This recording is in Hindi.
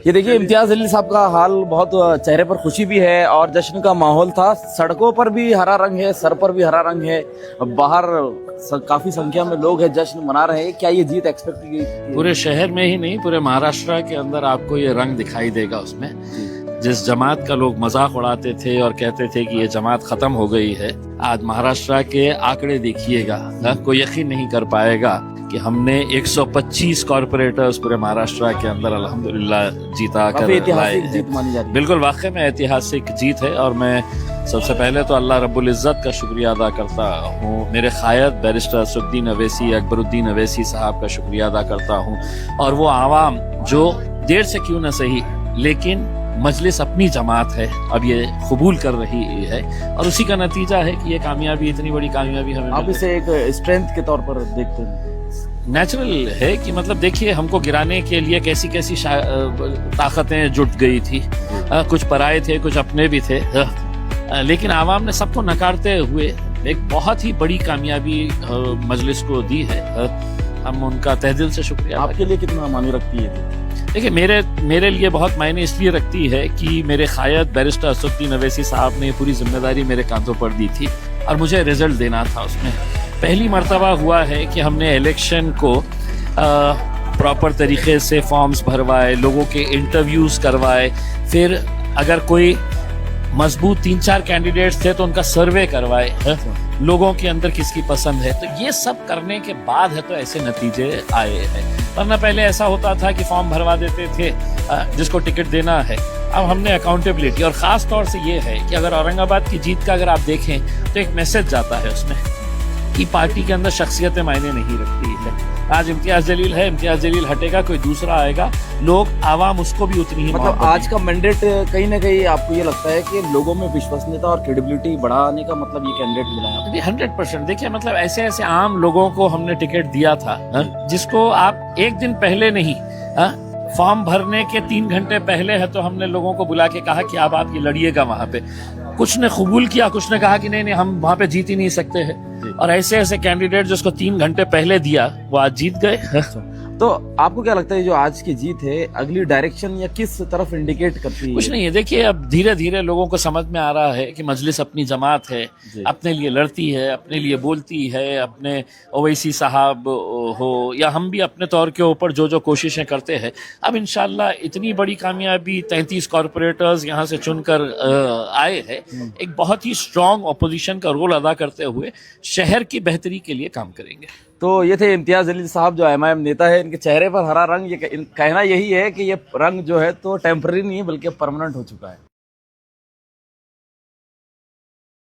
ये देखिए इम्तियाज जलील साहब का हाल बहुत, चेहरे पर खुशी भी है और जश्न का माहौल था। सड़कों पर भी हरा रंग है, सर पर भी हरा रंग है, बाहर काफी संख्या में लोग हैं, जश्न मना रहे हैं। क्या ये जीत एक्सपेक्ट की? पूरे शहर में ही नहीं, पूरे महाराष्ट्र के अंदर आपको ये रंग दिखाई देगा उसमें। जिस जमात का लोग मजाक उड़ाते थे और कहते थे कि ये जमात खत्म हो गई है, आज महाराष्ट्र के आंकड़े देखिएगा, कोई यकीन नहीं कर पाएगा कि हमने 125 कॉर्पोरेटर्स पूरे महाराष्ट्र के अंदर अल्हम्दुलिल्लाह जीता कर लाए हैं। जीत मानी जा रही है। बिल्कुल वाकई में ऐतिहासिक जीत है और मैं सबसे पहले तो अल्लाह रब्बुल इज़्ज़त का शुक्रिया अदा करता हूँ। मेरे क़ायद बैरिस्टर असदुद्दीन अवैसी, अकबरुद्दीन अवैसी साहब का शुक्रिया अदा करता हूँ, और वो आवाम जो देर से क्यों न सही लेकिन मजलिस अपनी जमात है अब ये कबूल कर रही है, और उसी का नतीजा है कि ये कामयाबी, इतनी बड़ी कामयाबी हमें आप इसे एक स्ट्रेंथ के तौर पर देखते हैं? नेचुरल है कि मतलब देखिए हमको गिराने के लिए कैसी कैसी ताकतें जुट गई थी। कुछ पराए थे, कुछ अपने भी थे, लेकिन आवाम ने सबको नकारते हुए एक बहुत ही बड़ी कामयाबी मजलिस को दी है। हम उनका तहे दिल से शुक्रिया। आपके लिए कितना मायने रखती है? देखिए मेरे लिए बहुत मायने इसलिए रखती है कि मेरे क़ायद बैरिस्टर असदुद्दीन अवैसी साहब ने पूरी जिम्मेदारी मेरे कांधों पर दी थी और मुझे रिजल्ट देना था। उसमें पहली मर्तबा हुआ है कि हमने इलेक्शन को प्रॉपर तरीके से फॉर्म्स भरवाए, लोगों के इंटरव्यूज करवाए, फिर अगर कोई मजबूत 3-4 कैंडिडेट्स थे तो उनका सर्वे करवाए, लोगों के अंदर किसकी पसंद है। तो ये सब करने के बाद है तो ऐसे नतीजे आए हैं, वरना पहले ऐसा होता था कि फॉर्म भरवा देते थे जिसको टिकट देना है। अब हमने अकाउंटेबिलिटी, और ख़ास तौर से ये है कि अगर औरंगाबाद की जीत का अगर आप देखें तो एक मैसेज जाता है उसमें कि पार्टी के अंदर शख्सियतें मायने नहीं रखती है। आज इम्तियाज जलील है, इम्तियाज जलील हटेगा, कोई दूसरा आएगा, लोग आवाम उसको भी उतनी ही मतलब आज का मैंडेट कहीं ना कहीं आपको ये लगता है कि लोगों में विश्वसनीयता और क्रेडिबिलिटी बढ़ाने का मतलब ये कैंडिडेट मिला है? 100%। देखिए मतलब ऐसे ऐसे आम लोगों को हमने टिकट दिया था जिसको आप एक दिन पहले नहीं, फॉर्म भरने के 3 घंटे पहले है तो हमने लोगों को बुला के कहा कि आप ये लड़िएगा वहां पे। कुछ ने कबूल किया, कुछ ने कहा कि नहीं हम वहां पे जीत ही नहीं सकते हैं, और ऐसे ऐसे कैंडिडेट जिसको 3 घंटे पहले दिया वो आज जीत गए। तो आपको क्या लगता है जो आज की जीत है अगली डायरेक्शन या किस तरफ इंडिकेट करती है? कुछ नहीं है, देखिए अब धीरे धीरे लोगों को समझ में आ रहा है कि मजलिस अपनी जमात है, अपने लिए लड़ती है, अपने लिए बोलती है। अपने ओवैसी साहब हो या हम भी अपने तौर के ऊपर जो जो कोशिशें करते हैं, अब इंशाल्लाह इतनी बड़ी कामयाबी 33 कॉर्पोरेटर्स यहाँ से चुनकर आए हैं, एक बहुत ही स्ट्रॉन्ग अपोजिशन का रोल अदा करते हुए शहर की बेहतरी के लिए काम करेंगे। तो ये थे इम्तियाज जलील साहब जो एमआईएम नेता है। इनके चेहरे पर हरा रंग, ये कहना यही है कि ये रंग जो है तो टेम्पररी नहीं बल्कि परमानेंट हो चुका है।